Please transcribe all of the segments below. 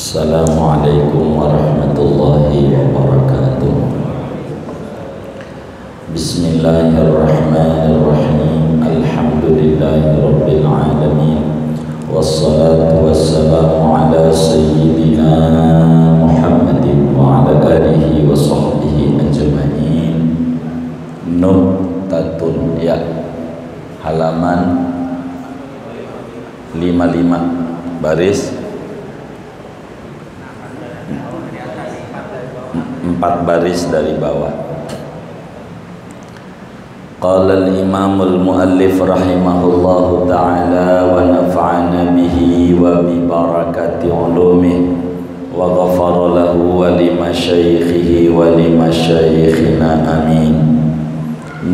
Assalamualaikum warahmatullahi wabarakatuh. Bismillahirrahmanirrahim. Alhamdulillahirabbil alamin. Wassalatu wassalamu ala sayyidina Muhammadin wa ala alihi wa sahbihi ajma'in. Nuktatun, ya, halaman 55 baris 4 baris dari bawah. Qala al-imamul muallif rahimahullahu ta'ala wa nafa'ana bihi wa bi barakati ulumih wa ghafara lahu wa li masyaikhihi wa li masyaikhina amin.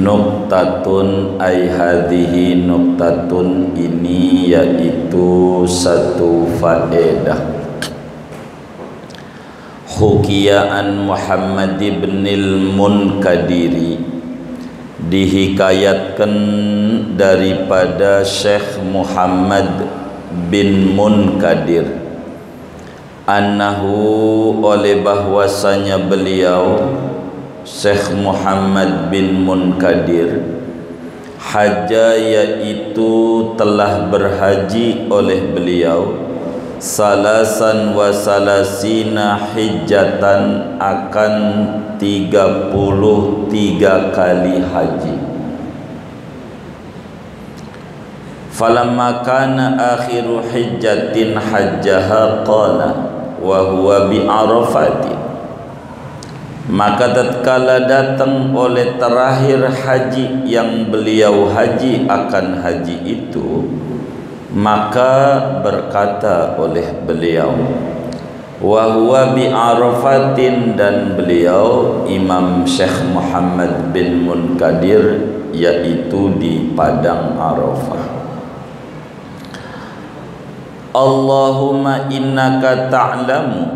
Nuktatun ay hadhihi nuktatun, ini yaitu satu faedah. Hukiyaan Muhammad ibn al-Munkadiri, dihikayatkan daripada Syekh Muhammad bin Munkadir, annahu, oleh bahwasanya beliau Syekh Muhammad bin Munkadir haja, yaitu telah berhaji oleh beliau salasan wa salasina hijjatan, akan 33 kali haji. Falamma kana akhiru hijjatin hajjaha qala wa huwa bi Arafatin, maka tatkala datang oleh terakhir haji yang beliau haji akan haji itu, maka berkata oleh beliau, wa huwa bi Arafatin, dan beliau Imam Syekh Muhammad bin Munkadir, yaitu di padang Arafah. Allahumma innaka ta'lamu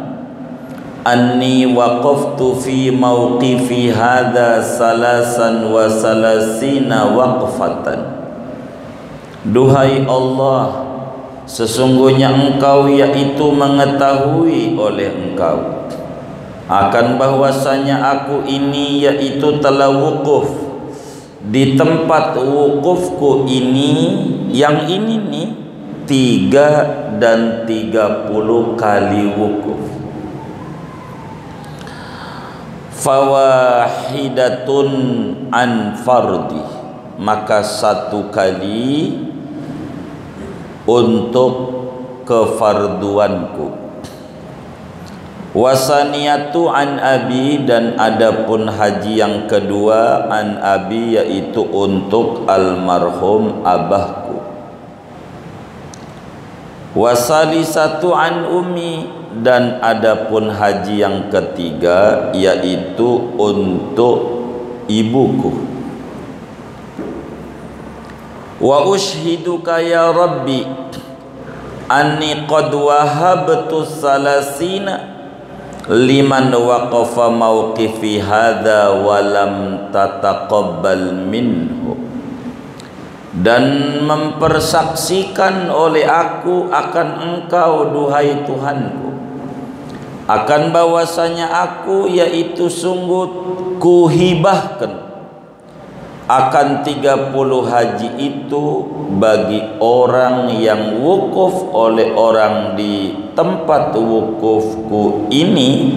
anni waqaftu fi mawqifi hadha salasan wa salasina waqfatan. Duhai Allah, sesungguhnya Engkau yaitu mengetahui oleh Engkau akan bahwasanya aku ini yaitu telah wukuf di tempat wukufku ini, yang ini nih 3 dan 30 kali wukuf. Fawahidatun an fardi, maka 1 kali untuk kefarduanku. Wasaniyatu an abi, dan adapun haji yang kedua an abi, yaitu untuk almarhum abahku. Wasalisatu an umi, dan adapun haji yang ketiga yaitu untuk ibuku. Wa ushiduka ya Rabbi anni qad wahabtu salasina liman waqafa mawqifi hadha wa lam tataqabbal minhu, dan mempersaksikan oleh aku akan Engkau, duhai Tuhanku, akan bahwasanya aku yaitu sungguh kuhibahkan akan 30 haji itu bagi orang yang wukuf oleh orang di tempat wukufku ini,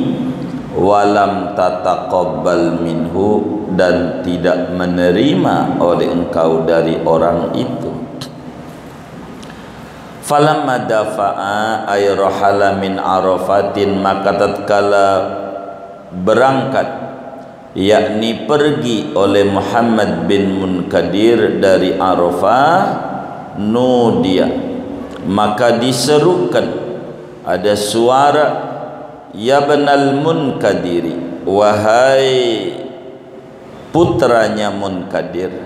walam tataqabbal minhu, dan tidak menerima oleh Engkau dari orang itu. Falamma dafa'a ay rahala min Arafatin, maka tatkala berangkat, yakni pergi oleh Muhammad bin Munkadir dari Arafah, nudia, maka diserukan, ada suara, ya benal Munkadiri, wahai putranya Munkadir,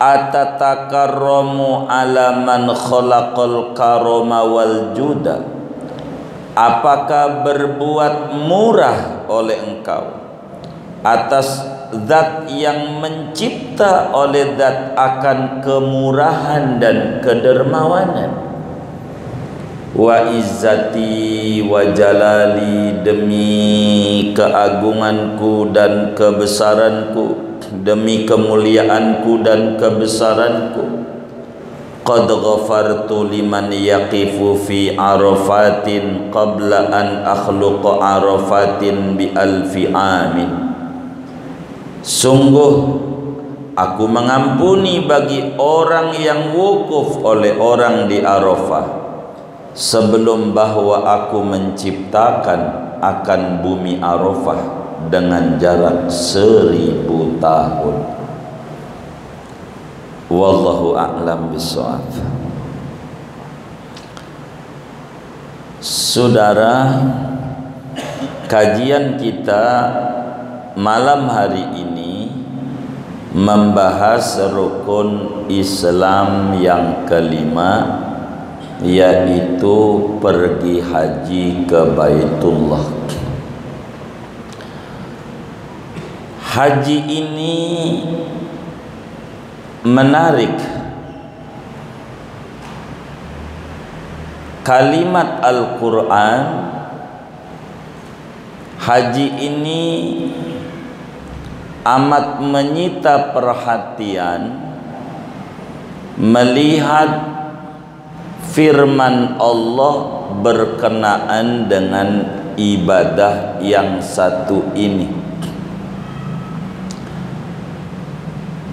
atatakarramu ala man khalaqal karama wal juda, apakah berbuat murah oleh engkau atas zat yang mencipta oleh zat akan kemurahan dan kedermawanan. wa izzati wa jalali, demi keagunganku dan kebesaranku, demi kemuliaanku dan kebesaranku, qad ghafartu liman yaqifu fi arafatin qabla an akhluqa arafatin bi alfi amin. Sungguh aku mengampuni bagi orang yang wukuf oleh orang di Arafah sebelum bahwa aku menciptakan akan bumi Arafah dengan jarak 1000 tahun. Wallahu a'lam bishawab. Saudara, kajian kita malam hari ini membahas rukun Islam yang kelima, yaitu pergi haji ke Baitullah. Haji ini menarik. Kalimat Al-Quran, haji ini amat menyita perhatian melihat firman Allah berkenaan dengan ibadah yang satu ini.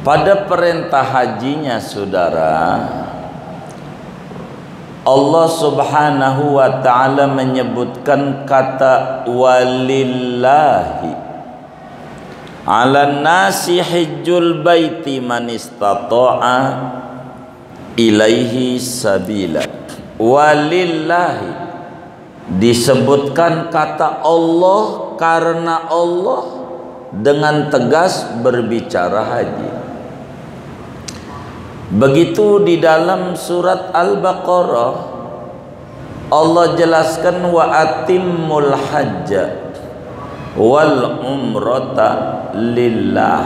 Pada perintah hajinya, saudara, Allah subhanahu wa ta'ala menyebutkan kata walillahi ala nasi hijjul baiti man istata'a ilaihi sabila. Walillahi disebutkan kata Allah karena Allah dengan tegas berbicara haji. Begitu di dalam surat Al-Baqarah Allah jelaskan wa atimmul hajja wal umrata lillah.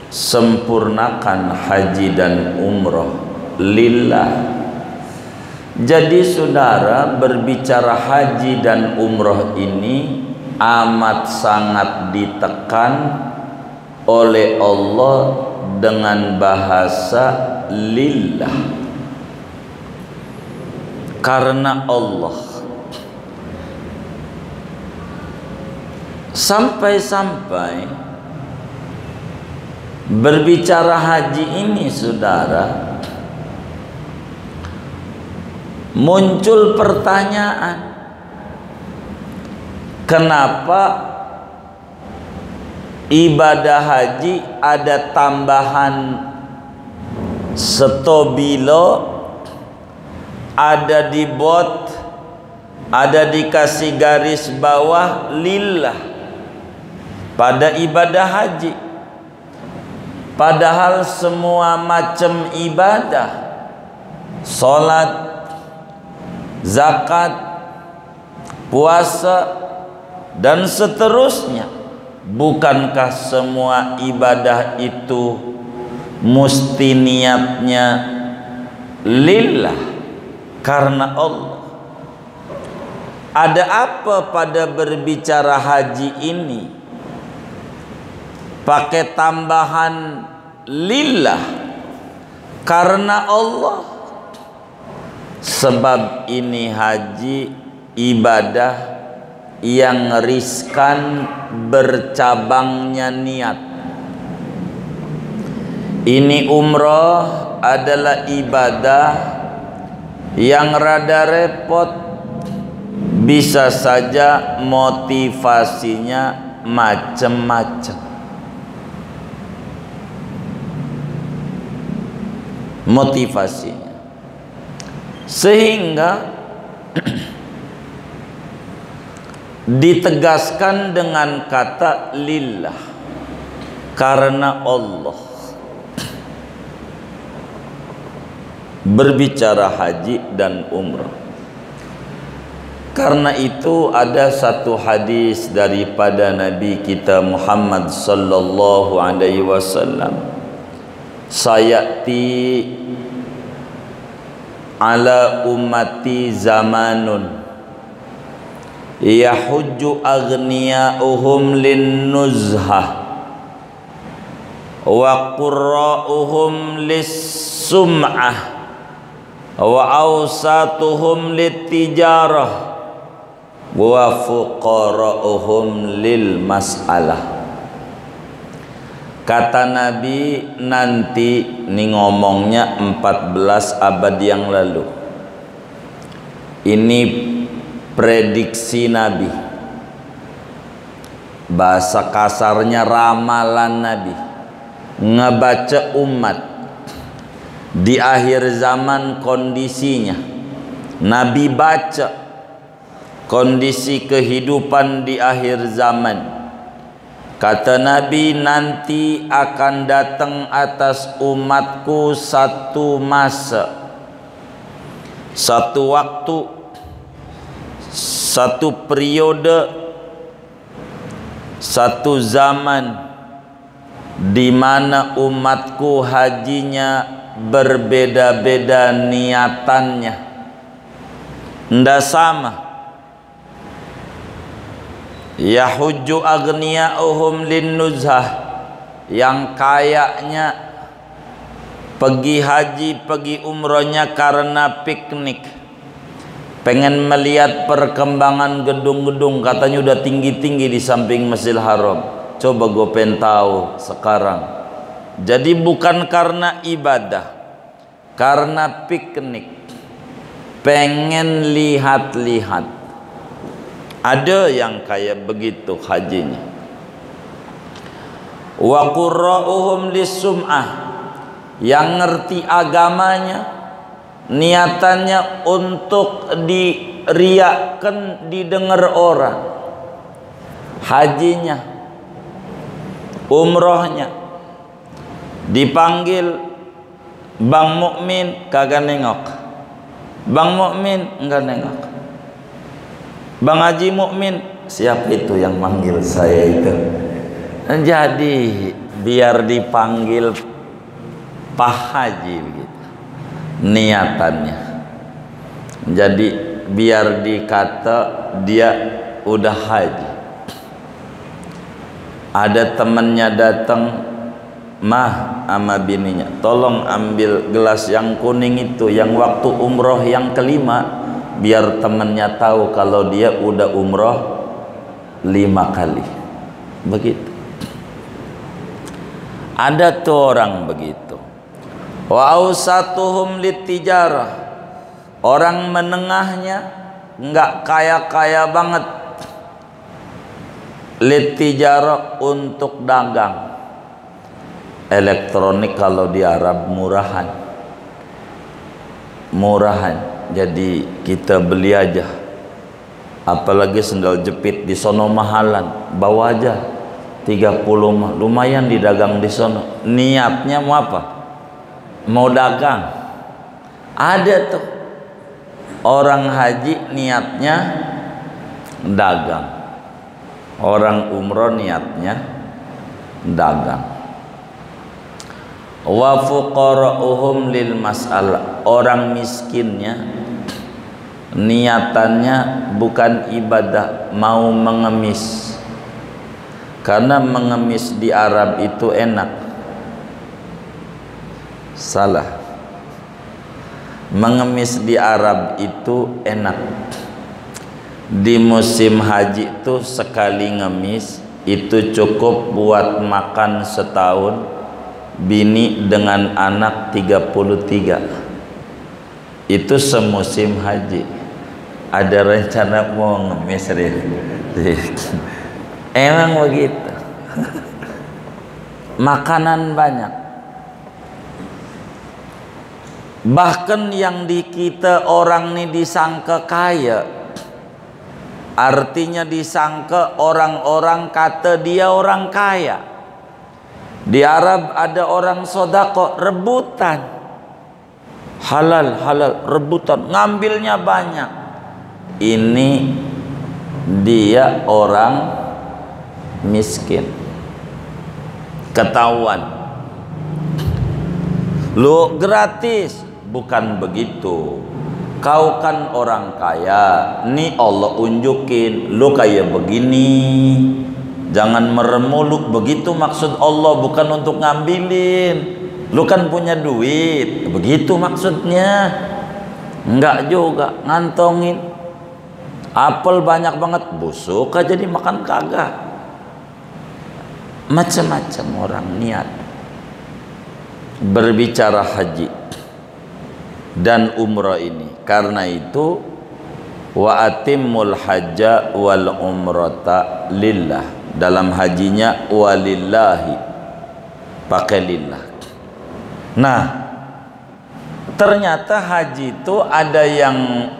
Sempurnakan haji dan umrah lillah. Jadi saudara, berbicara haji dan umrah ini amat sangat ditekan oleh Allah dengan bahasa lillah, karena Allah. Sampai-sampai berbicara haji ini, saudara, muncul pertanyaan, kenapa ibadah haji ada tambahan setobilo, ada di bot, ada dikasih garis bawah lillah pada ibadah haji? Padahal semua macam ibadah, sholat, zakat, puasa, dan seterusnya, bukankah semua ibadah itu mesti niatnya lillah, karena Allah? Ada apa pada berbicara haji ini pakai tambahan lillah, karena Allah? Sebab ini haji ibadah yang riskan bercabangnya niat. Ini umrah adalah ibadah yang rada repot, bisa saja motivasinya macam-macam. Motivasinya, sehingga ditegaskan dengan kata lillah, karena Allah. Berbicara haji dan umrah. Karena itu ada satu hadis daripada Nabi kita Muhammad sallallahu alaihi wasallam, sayati ala ummati zamanun yahujju aghniya'uhum lin nuzhah wa qurra'uhum lis sum'ah wa awsatuhum lit tijarah wa fuqara'uhum lil mas'alah. Kata Nabi nanti, ini ngomongnya 14 abad yang lalu. Ini prediksi Nabi, bahasa kasarnya ramalan Nabi, ngebaca umat di akhir zaman kondisinya. Nabi baca kondisi kehidupan di akhir zaman. Kata Nabi, nanti akan datang atas umatku satu masa, satu waktu, satu periode, satu zaman di mana umatku hajinya berbeda-beda niatannya, ndak sama. Yahujju aghniya'uhum lin nuzhah, yang kayaknya pergi haji, pergi umrohnya karena piknik, pengen melihat perkembangan gedung-gedung, katanya udah tinggi-tinggi di samping Masjidil Haram. Coba gue pengen tahu sekarang. Jadi bukan karena ibadah, karena piknik, pengen lihat-lihat. Ada yang kayak begitu hajinya. Wa qurra'uhum lis-sum'ah, yang ngerti agamanya, niatannya untuk diriakan, didengar orang. Hajinya, umrohnya, dipanggil Bang Mukmin, kagak nengok. Bang Mukmin enggak nengok. Bang Haji Mukmin, siapa itu yang manggil saya itu? Jadi biar dipanggil Pak Haji begitu niatannya. Jadi biar dikata dia udah haji. Ada temannya datang, mah sama bininya, tolong ambil gelas yang kuning itu, yang waktu umroh yang kelima, biar temannya tahu kalau dia udah umroh 5 kali. Begitu. Ada tuh orang begitu. Wa ausatuhum litijarah, orang menengahnya nggak kaya-kaya banget, litijarah, untuk dagang. Elektronik kalau di Arab murahan, jadi kita beli aja. Apalagi sendal jepit di sono mahalan, bawa aja 30 mah, lumayan didagang di sono. Niatnya mau apa? Mau dagang. Ada tuh orang haji niatnya dagang, orang umroh niatnya dagang. Wa fuqara'uhum lil mas'alah, orang miskinnya niatannya bukan ibadah, mau mengemis. Karena mengemis di Arab itu enak. Salah. Mengemis di Arab itu enak. Di musim haji itu sekali ngemis itu cukup buat makan setahun, bini dengan anak 33. Itu semusim haji. Ada rencana mau ngemis deh. Emang begitu. Makanan banyak. Bahkan yang di kita orang nih disangka kaya, artinya disangka orang-orang kata dia orang kaya. Di Arab ada orang sodako, rebutan, halal rebutan, ngambilnya banyak. Ini dia orang miskin, ketahuan. Lu gratis, bukan begitu. Kau kan orang kaya, nih Allah unjukin lu kayak begini, jangan meremuluk. Begitu maksud Allah, bukan untuk ngambilin. Lu kan punya duit, begitu maksudnya. Enggak juga ngantongin. Apel banyak banget, busuk aja dimakan kagak. Macam-macam orang niat berbicara haji dan umrah ini. Karena itu wa atimmul hajja wal umrata lillah. Dalam hajinya walillahi, pakai lillah. Nah, ternyata haji itu ada yang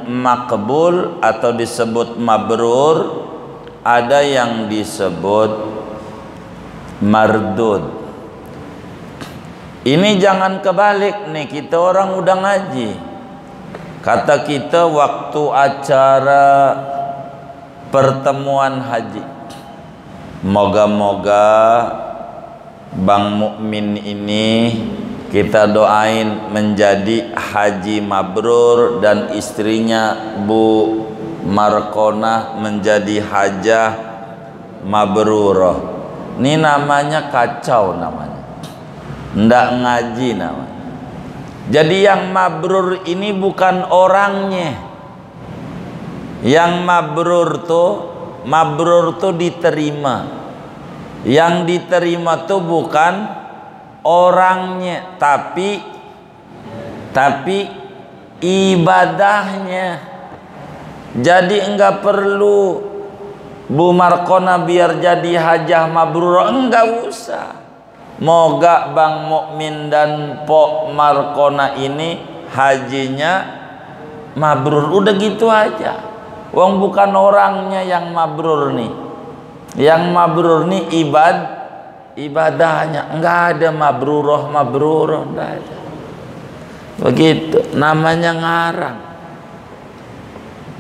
makbul atau disebut mabrur, ada yang disebut mardud. Ini jangan kebalik nih, kita orang udah ngaji. Kata kita waktu acara pertemuan haji, moga-moga Bang Mukmin ini kita doain menjadi haji mabrur dan istrinya Bu Markonah menjadi hajah mabrurah. Ini namanya kacau namanya. Ndak ngaji namanya. Jadi yang mabrur ini bukan orangnya. Yang mabrur tuh diterima. Yang diterima tuh bukan orangnya, tapi ibadahnya. Jadi enggak perlu Bu Markona biar jadi hajah mabrur, enggak usah. Moga Bang Mukmin dan Pok Markona ini hajinya mabrur, udah gitu aja. Wong bukan orangnya yang mabrur nih. Yang mabrur nih ibadahnya. Enggak ada mabrurah enggak ada. Begitu namanya ngarang.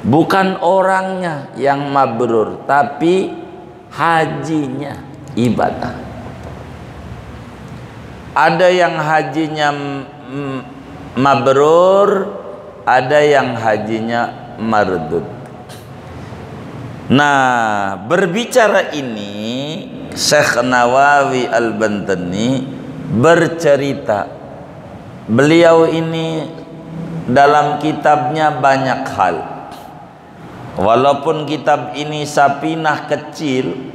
Bukan orangnya yang mabrur, tapi hajinya ibadah. Ada yang hajinya mabrur, ada yang hajinya mardud. Nah, berbicara ini Syekh Nawawi Al-Bantani bercerita. Beliau ini dalam kitabnya banyak hal. Walaupun kitab ini Sapinah kecil,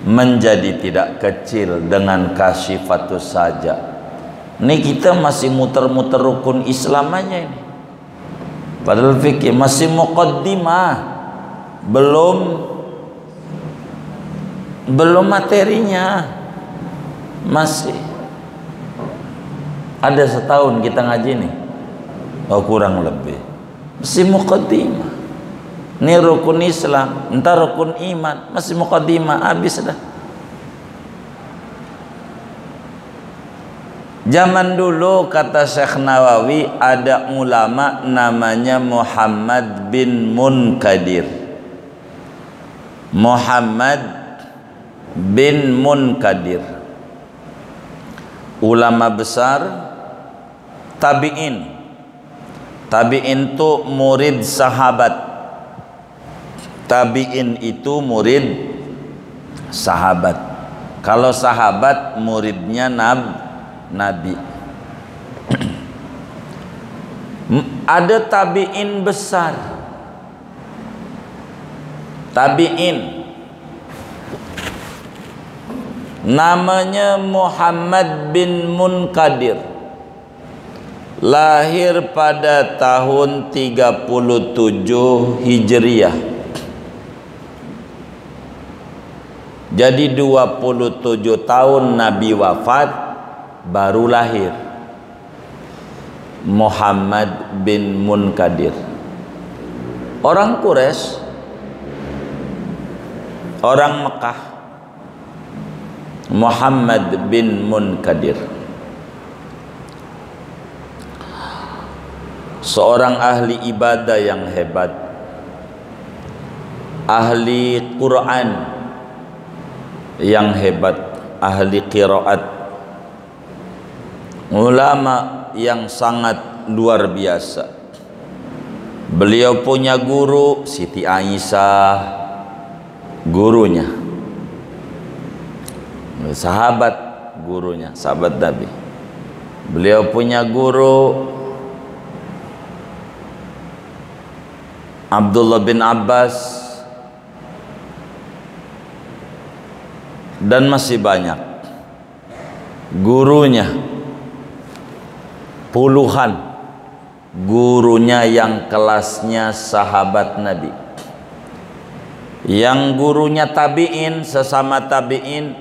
menjadi tidak kecil dengan Kasyifatus saja. Ini kita masih muter-muter rukun Islam aja ini. Padahal fikih masih muqaddimah, belum materinya. Masih ada setahun kita ngaji nih, kurang lebih. Masih muqaddimah. Ini rukun Islam, entar rukun iman, masih muqaddimah, habis dah. Zaman dulu kata Syekh Nawawi ada ulama namanya Muhammad bin Munkadir. Muhammad bin Munkadir, ulama besar tabi'in. Tabi'in itu murid sahabat. Tabi'in itu murid sahabat. Kalau sahabat muridnya Nabi. Ada tabi'in besar. Tabi'in namanya Muhammad bin Munkadir. Lahir pada tahun 37 Hijriah. Jadi 27 tahun Nabi wafat baru lahir Muhammad bin Munkadir. Orang Quraisy, orang Mekah. Muhammad bin Munkadir seorang ahli ibadah yang hebat, ahli Quran yang hebat, ahli qiraat, ulama yang sangat luar biasa. Beliau punya guru Siti Aisyah, gurunya, sahabat gurunya, sahabat Nabi. Beliau punya guru Abdullah bin Abbas, dan masih banyak gurunya, puluhan gurunya yang kelasnya sahabat Nabi. Yang gurunya tabi'in, sesama tabi'in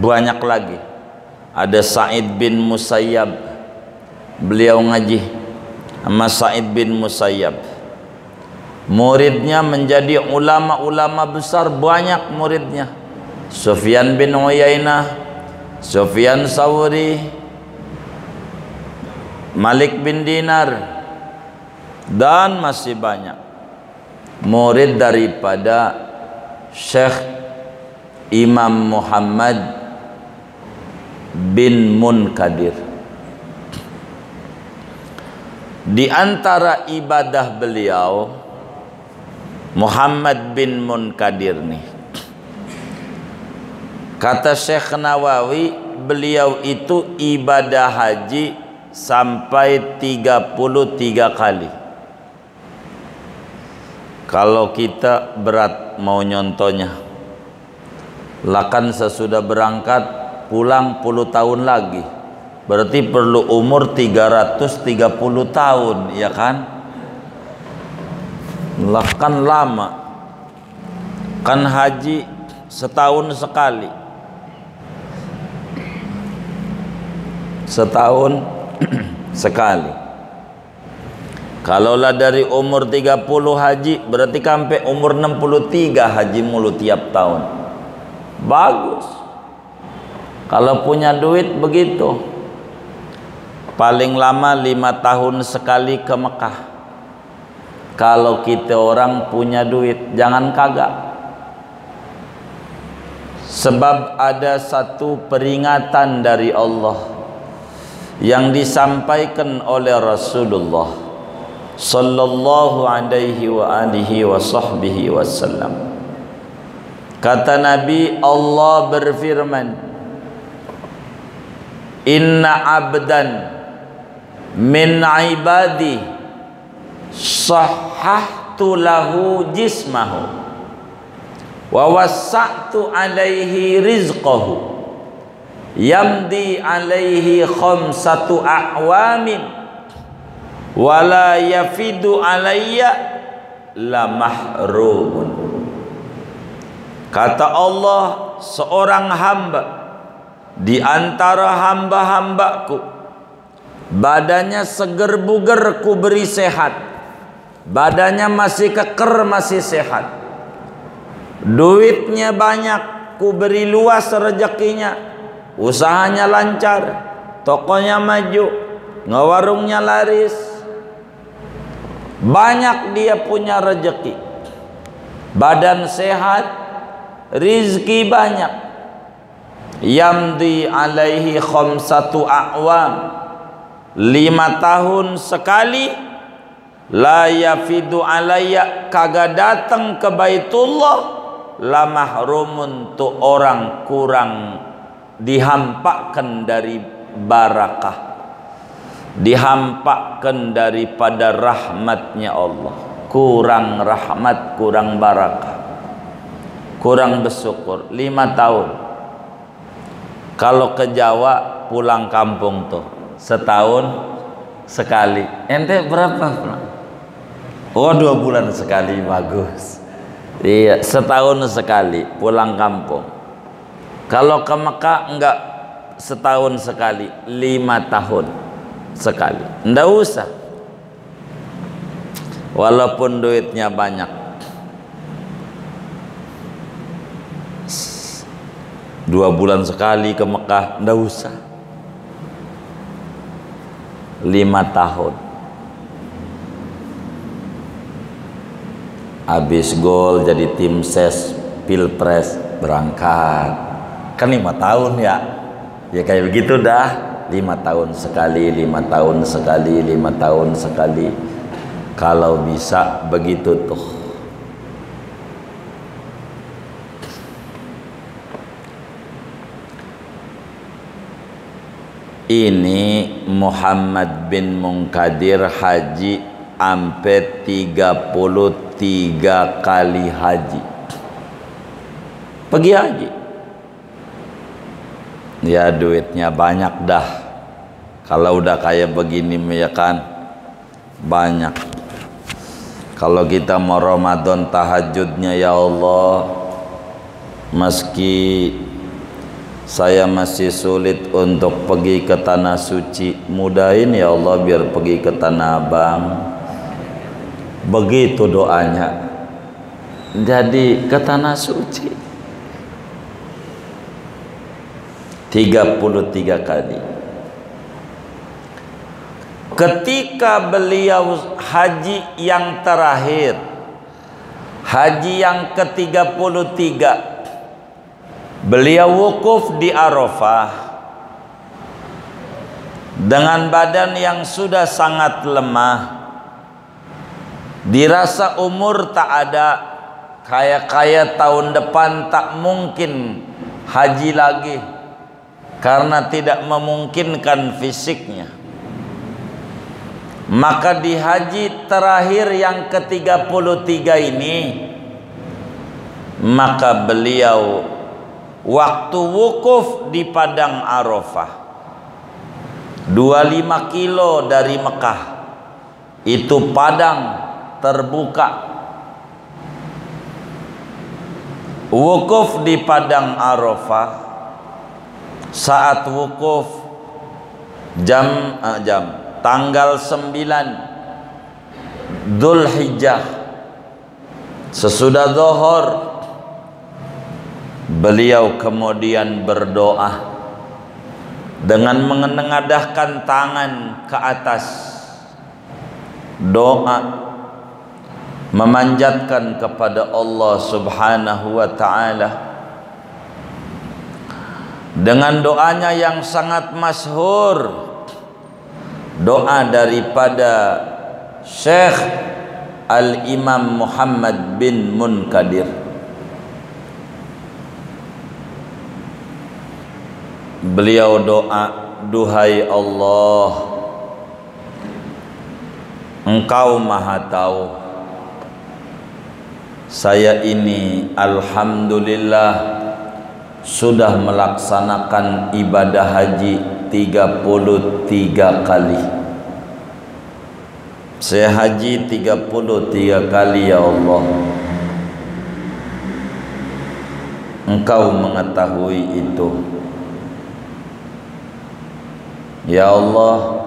banyak lagi. Ada Sa'id bin Musayyab, beliau ngaji sama Sa'id bin Musayyab. Muridnya menjadi ulama-ulama besar, banyak muridnya. Sufyan bin Uyainah, Sufyan Tsauri, Malik bin Dinar, dan masih banyak murid daripada Syekh Imam Muhammad bin Munkadir. Di antara ibadah beliau, Muhammad bin Munkadir nih, kata Syekh Nawawi, beliau itu ibadah haji sampai 33 kali. Kalau kita berat mau nyontohnya, lakan sesudah berangkat pulang 10 tahun lagi, berarti perlu umur 330 tahun, ya kan? Lakan lama, kan haji setahun sekali, setahun sekali. Kalaulah dari umur 30 haji, berarti sampai umur 63 haji mulu tiap tahun. Bagus. Kalau punya duit begitu. Paling lama 5 tahun sekali ke Mekah. Kalau kita orang punya duit, jangan kagak. Sebab ada satu peringatan dari Allah yang disampaikan oleh Rasulullah sallallahu alaihi wa alihi wa sahbihi wasallam. Kata Nabi, Allah berfirman, inna abdan min ibadi sahhahtu lahu jismahu wa wassa'tu alaihi rizqahu yamdi alaihi khamsatu a'wamin wala yafidu alayya la mahrumun. Kata Allah, seorang hamba di antara hamba-hambaku, badannya seger buger ku beri sehat, badannya masih keker, masih sehat, duitnya banyak ku beri luas rezekinya, usahanya lancar, tokonya maju, ngewarungnya laris, banyak dia punya rezeki, badan sehat, rizki banyak. Yamdi alaihi khamsatu a'wam, 5 tahun sekali, la yafidu alayya, kagak datang ke Baitullah, la mahrumun, tu orang kurang dihampakan dari barakah, dihampakan daripada rahmatnya Allah, kurang rahmat, kurang barakah, kurang bersyukur. 5 tahun. Kalau ke Jawa pulang kampung tuh setahun sekali. Ente berapa? Oh, 2 bulan sekali, bagus. Iya, setahun sekali pulang kampung. Kalau ke Mekah enggak setahun sekali, 5 tahun sekali. Enggak usah. Walaupun duitnya banyak. 2 bulan sekali ke Mekah, enggak usah. 5 tahun. Habis gol jadi tim ses Pilpres berangkat. Kan 5 tahun ya. Ya kayak begitu dah. 5 tahun sekali, 5 tahun sekali, 5 tahun sekali. Kalau bisa begitu tuh. Ini Muhammad bin Munkadir haji sampai 33 kali haji. Pergi haji. Ya duitnya banyak dah. Kalau udah kayak begini ya kan banyak. Kalau kita mau Ramadan tahajudnya, ya Allah, meski saya masih sulit untuk pergi ke tanah suci, mudahin ya Allah biar pergi ke Tanah Abang. Begitu doanya. Jadi ke tanah suci 33 kali. Ketika beliau haji yang terakhir, haji yang ke-33, beliau wukuf di Arafah dengan badan yang sudah sangat lemah, dirasa umur tak ada, kayak tahun depan tak mungkin haji lagi karena tidak memungkinkan fisiknya. Maka di haji terakhir yang ke-33 ini, maka beliau waktu wukuf di Padang Arafah 25 kilo dari Mekah, itu padang terbuka. Wukuf di Padang Arafah, saat wukuf jam tanggal 9 Dzulhijjah, sesudah zuhur, beliau kemudian berdoa dengan menengadahkan tangan ke atas, doa memanjatkan kepada Allah Subhanahu wa ta'ala. Dengan doanya yang sangat masyhur, doa daripada Syekh Al-Imam Muhammad bin Munkadir. Beliau doa, duhai Allah, Engkau Maha Tahu, saya ini alhamdulillah sudah melaksanakan ibadah haji 33 kali. Saya haji 33 kali ya Allah. Engkau mengetahui itu. Ya Allah,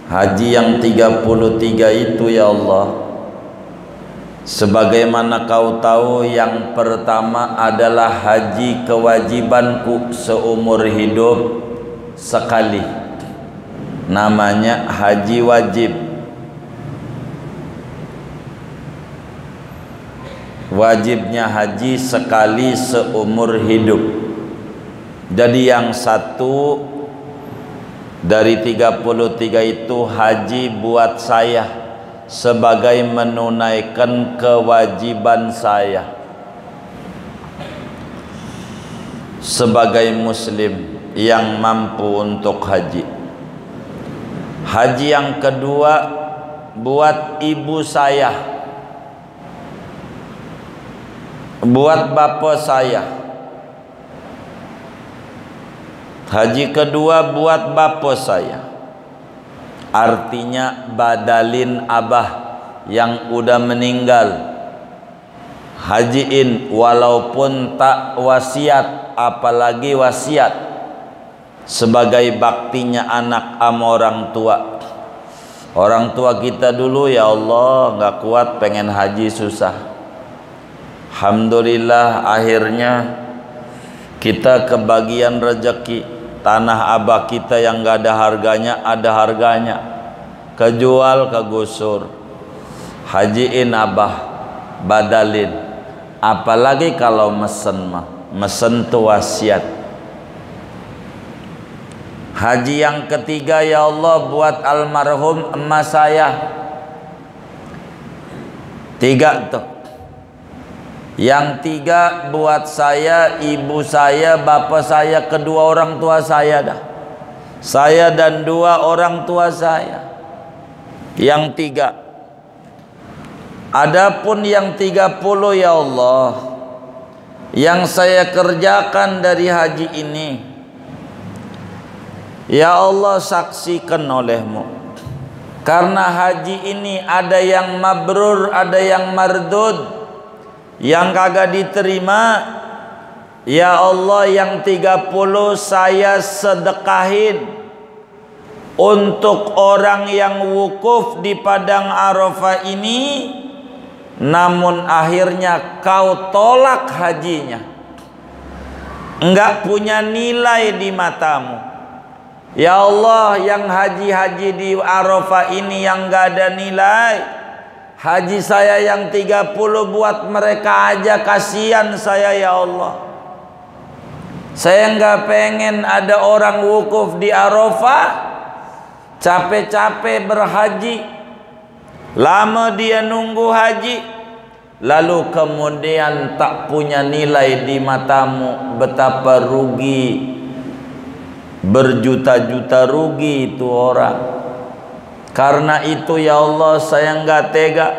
haji yang 33 itu ya Allah, sebagaimana kau tahu, yang pertama adalah haji kewajibanku seumur hidup sekali, namanya haji wajib. Wajibnya haji sekali seumur hidup. Jadi yang satu dari 33 itu haji buat saya sebagai menunaikan kewajiban saya sebagai muslim yang mampu untuk haji. Haji yang kedua buat ibu saya, buat bapak saya. Haji kedua buat bapak saya, artinya badalin abah yang udah meninggal, hajiin walaupun tak wasiat, apalagi wasiat, sebagai baktinya anak sama orang tua. Orang tua kita dulu ya Allah nggak kuat, pengen haji susah. Alhamdulillah akhirnya kita kebagian rezeki. Tanah abah kita yang gak ada harganya, ada harganya, kejual kegusur. Hajiin abah, badalin. Apalagi kalau mesen mah, mesen tuh wasiat. Haji yang ketiga ya Allah buat almarhum emas saya, Tiga tuh. Yang tiga buat saya, ibu saya, bapak saya, kedua orang tua saya dah. Saya dan dua orang tua saya. Yang tiga. Adapun yang 30 ya Allah, yang saya kerjakan dari haji ini, ya Allah saksikan olehmu. Karena haji ini ada yang mabrur, ada yang mardud. Yang kagak diterima, ya Allah yang 30 saya sedekahin untuk orang yang wukuf di padang Arafah ini, namun akhirnya kau tolak hajinya, enggak punya nilai di matamu. Ya Allah yang haji-haji di Arafah ini yang enggak ada nilai, haji saya yang 30 buat mereka aja kasihan saya ya Allah. Saya enggak pengen ada orang wukuf di Arafah, capek-capek berhaji, lama dia nunggu haji, lalu kemudian tak punya nilai di matamu. Betapa rugi, berjuta-juta rugi itu orang. Karena itu ya Allah saya enggak tega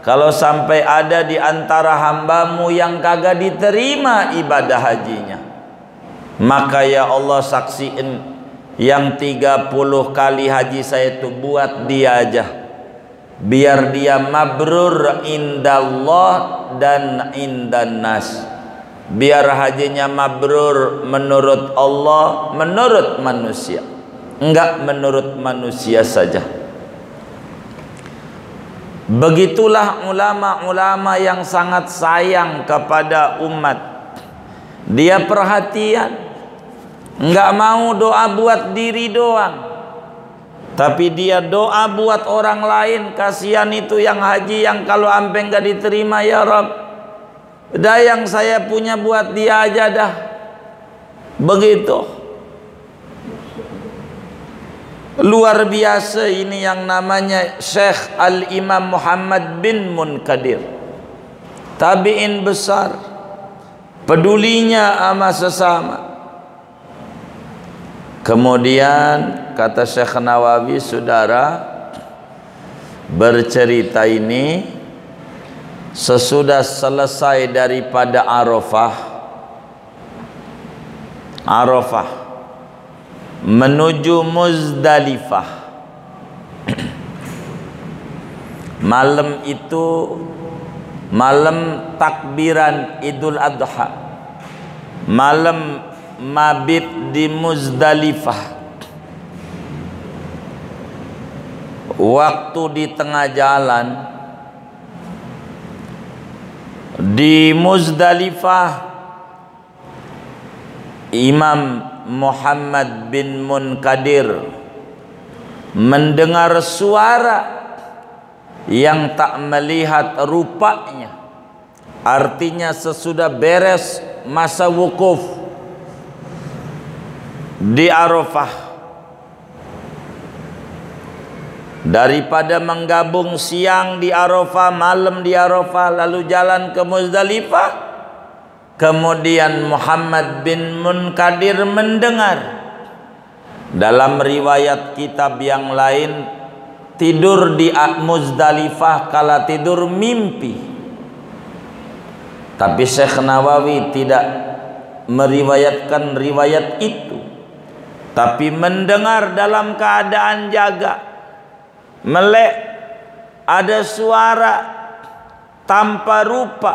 kalau sampai ada di antara hambamu yang kagak diterima ibadah hajinya. Maka ya Allah saksiin, yang 30 kali haji saya itu buat dia aja, biar dia mabrur indallah dan indan nas. Biar hajinya mabrur menurut Allah, menurut manusia, enggak menurut manusia saja. Begitulah ulama-ulama yang sangat sayang kepada umat. Dia perhatian, enggak mau doa buat diri doang, tapi dia doa buat orang lain. Kasihan itu yang haji yang kalau ampe enggak diterima, ya Rabb, dah yang saya punya buat dia aja dah. Begitu. Luar biasa ini yang namanya Syekh Al-Imam Muhammad bin Munkadir, tabi'in besar, pedulinya sama sesama. Kemudian kata Syekh Nawawi, saudara, bercerita ini sesudah selesai daripada Arafah menuju Muzdalifah. Malam itu malam takbiran Idul Adha, malam mabit di Muzdalifah. Waktu di tengah jalan di Muzdalifah, Imam Muhammad bin Munkadir mendengar suara yang tak melihat rupanya. Artinya sesudah beres masa wukuf di Arafah, daripada menggabung siang di Arafah, malam di Arafah, lalu jalan ke Muzdalifah, kemudian Muhammad bin Munkadir mendengar. Dalam riwayat kitab yang lain, tidur di Muzdalifah kala tidur mimpi. Tapi Syekh Nawawi tidak meriwayatkan riwayat itu, tapi mendengar dalam keadaan jaga, melek, ada suara tanpa rupa,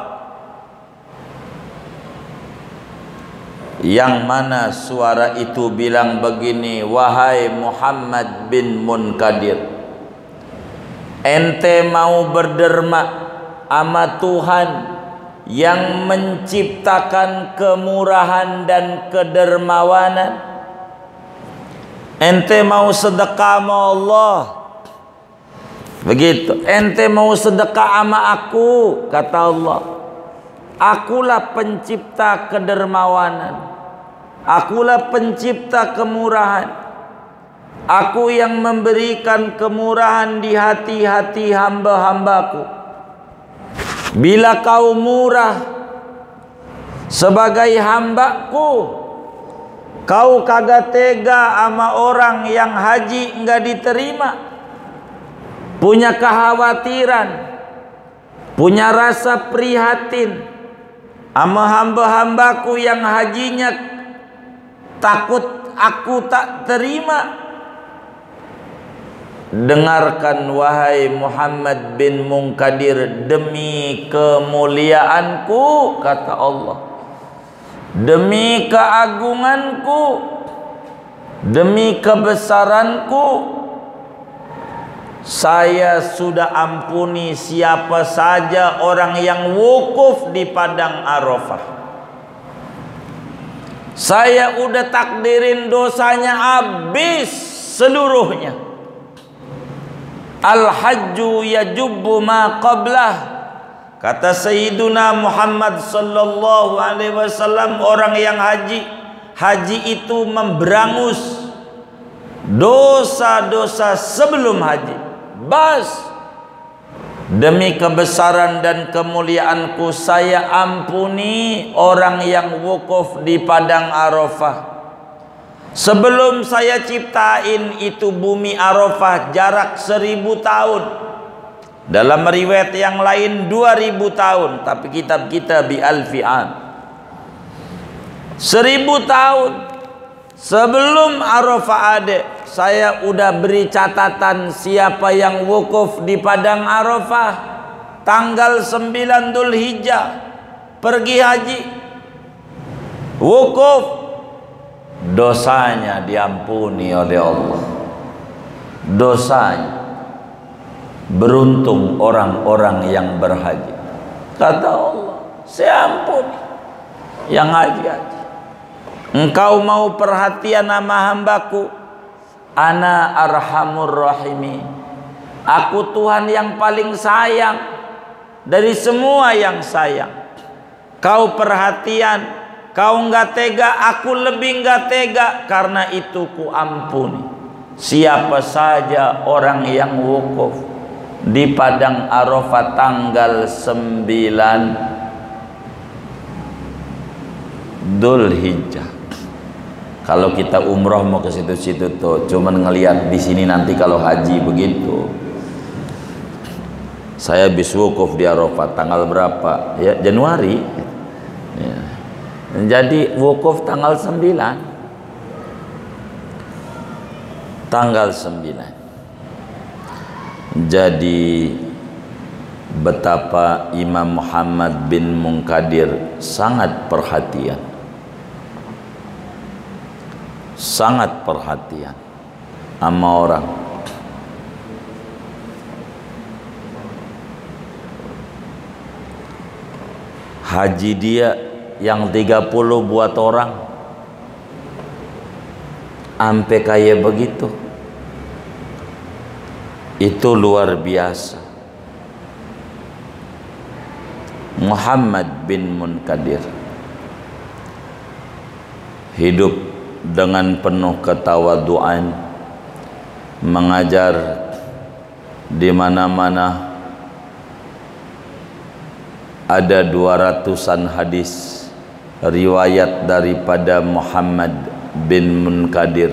yang mana suara itu bilang begini, wahai Muhammad bin Munkadir, ente mau berderma sama Tuhan yang menciptakan kemurahan dan kedermawanan? Ente mau sedekah sama Allah, begitu. Ente mau sedekah sama aku, kata Allah, akulah pencipta kedermawanan, akulah pencipta kemurahan, aku yang memberikan kemurahan di hati-hati hamba-hambaku. Bila kau murah sebagai hambaku, kau kagak tega sama orang yang haji enggak diterima, punya kekhawatiran, punya rasa prihatin sama hamba-hambaku yang hajinya, takut aku tak terima. Dengarkan wahai Muhammad bin Munkadir, demi kemuliaanku, kata Allah, demi keagunganku, demi kebesaranku, saya sudah ampuni siapa saja orang yang wukuf di padang Arafah. Saya udah takdirin dosanya habis seluruhnya. Al-hajju yajubbu ma qablah, kata Sayyiduna Muhammad sallallahu alaihi wasallam, orang yang haji itu memberangus dosa-dosa sebelum haji. Bas, demi kebesaran dan kemuliaanku saya ampuni orang yang wukuf di padang Arafah. Sebelum saya ciptain itu bumi Arafah jarak 1000 tahun. Dalam riwayat yang lain 2000 tahun, tapi kitab kita bi alfi'an. 1000 tahun sebelum Arafah ada, saya udah beri catatan siapa yang wukuf di padang Arafah tanggal 9 Dzulhijjah pergi haji, wukuf, dosanya diampuni oleh Allah. Dosanya. Beruntung orang-orang yang berhaji. Kata Allah, saya ampuni yang haji-haji. Engkau mau perhatian sama hambaku, ana arhamur rahimin, aku Tuhan yang paling sayang dari semua yang sayang. Kau perhatian, kau enggak tega, aku lebih enggak tega, karena itu ku ampuni siapa saja orang yang wukuf di padang Arafah tanggal 9 Dzulhijjah. Kalau kita umroh mau ke situ-situ tuh, cuman ngelihat di sini nanti kalau haji begitu. Saya habis wukuf di Arafah tanggal berapa? Ya, Januari. Ya. Jadi wukuf tanggal 9. Tanggal 9. Jadi betapa Imam Muhammad bin Munkadir sangat perhatian. Sangat perhatian sama orang. Haji dia yang 30 buat orang ampe kayak begitu, itu luar biasa. Muhammad bin Munkadir hidup dengan penuh ketawaduan, mengajar di mana-mana. Ada 200-an hadis riwayat daripada Muhammad bin Munkadir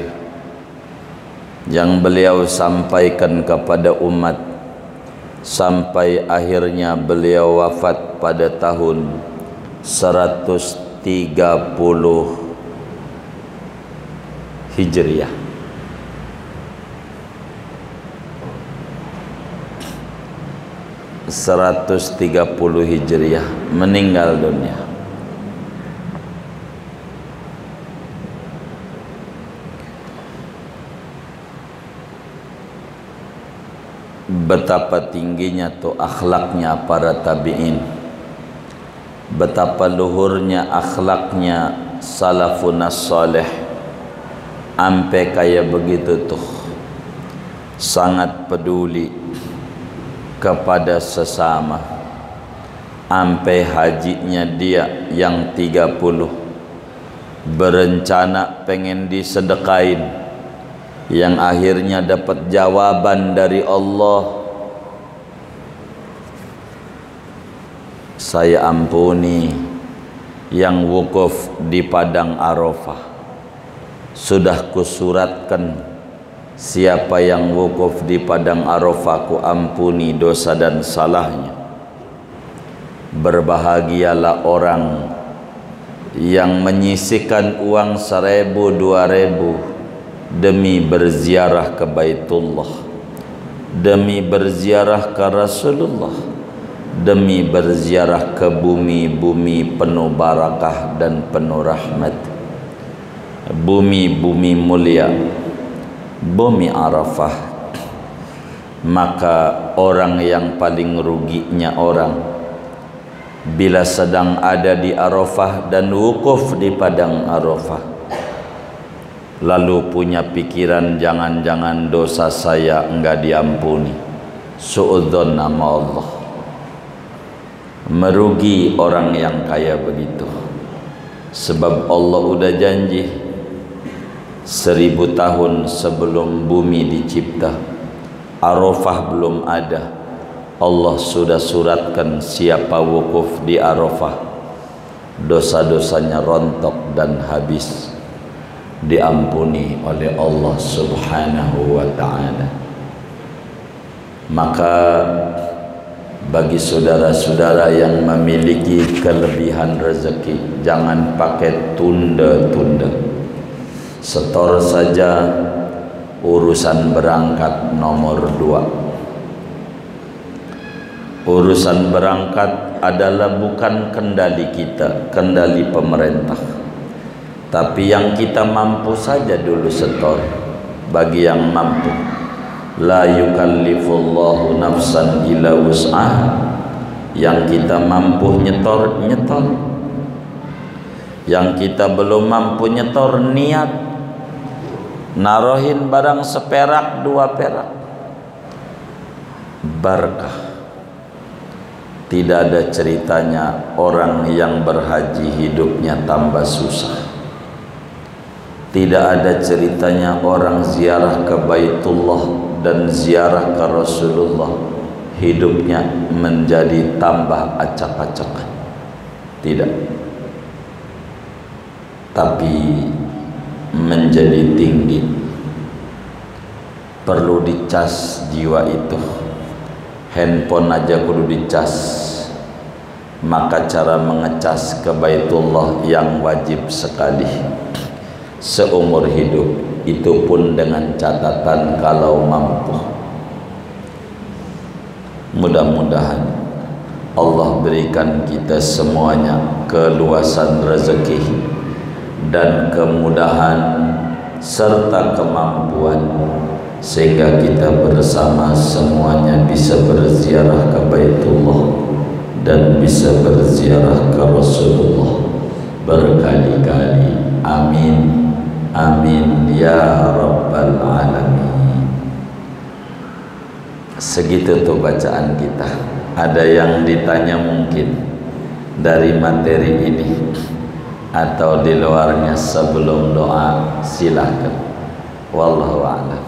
yang beliau sampaikan kepada umat sampai akhirnya beliau wafat pada tahun 130 Hijriah. Hijriah meninggal dunia. Betapa tingginya tuh akhlaknya para tabi'in, betapa luhurnya akhlaknya salafun salih, ampe kayak begitu tuh sangat peduli kepada sesama. Ampe hajinya dia yang 30 berencana pengen disedekain, yang akhirnya dapat jawaban dari Allah, saya ampuni yang wukuf di padang Arafah. Sudah kusuratkan siapa yang wukuf di padang Arafah, ku ampuni dosa dan salahnya. Berbahagialah orang yang menyisihkan uang 1.000, 2.000 demi berziarah ke Baitullah, demi berziarah ke Rasulullah, demi berziarah ke bumi-bumi penuh barakah dan penuh rahmat, bumi-bumi mulia, bumi Arafah. Maka orang yang paling ruginya orang bila sedang ada di Arafah dan wukuf di padang Arafah, lalu punya pikiran jangan-jangan dosa saya enggak diampuni, suudzon nama Allah. Merugi orang yang kaya begitu. Sebab Allah udah janji 1000 tahun sebelum bumi dicipta, Arafah belum ada, Allah sudah suratkan siapa wukuf di Arafah, dosa-dosanya rontok dan habis, diampuni oleh Allah Subhanahu wa ta'ala. Maka bagi saudara-saudara yang memiliki kelebihan rezeki, jangan pakai tunda-tunda. Setor saja urusan berangkat nomor 2. Urusan berangkat adalah bukan kendali kita, kendali pemerintah. Tapi yang kita mampu saja dulu setor. Bagi yang mampu, la yukallifullahu nafsan illa wus'aha. Yang kita mampu nyetor, nyetor. Yang kita belum mampu nyetor, niat narohin barang seperak, 2 perak, barakah. Tidak ada ceritanya orang yang berhaji hidupnya tambah susah. Tidak ada ceritanya orang ziarah ke Baitullah dan ziarah ke Rasulullah hidupnya menjadi tambah acak-acakan. Tidak. Tapi menjadi tinggi. Perlu dicas jiwa itu. Handphone aja kudu dicas. Maka cara mengecas ke Baitullah yang wajib sekali seumur hidup, itu pun dengan catatan kalau mampu. Mudah-mudahan Allah berikan kita semuanya keluasan rezeki dan kemudahan serta kemampuan, sehingga kita bersama semuanya bisa berziarah ke Baitullah dan bisa berziarah ke Rasulullah berkali-kali. Amin. Amin ya rabbal alamin. Segitu tuh bacaan kita. Ada yang ditanya mungkin dari materi ini atau di luarnya sebelum doa, silahkan. Wallahu a'lam.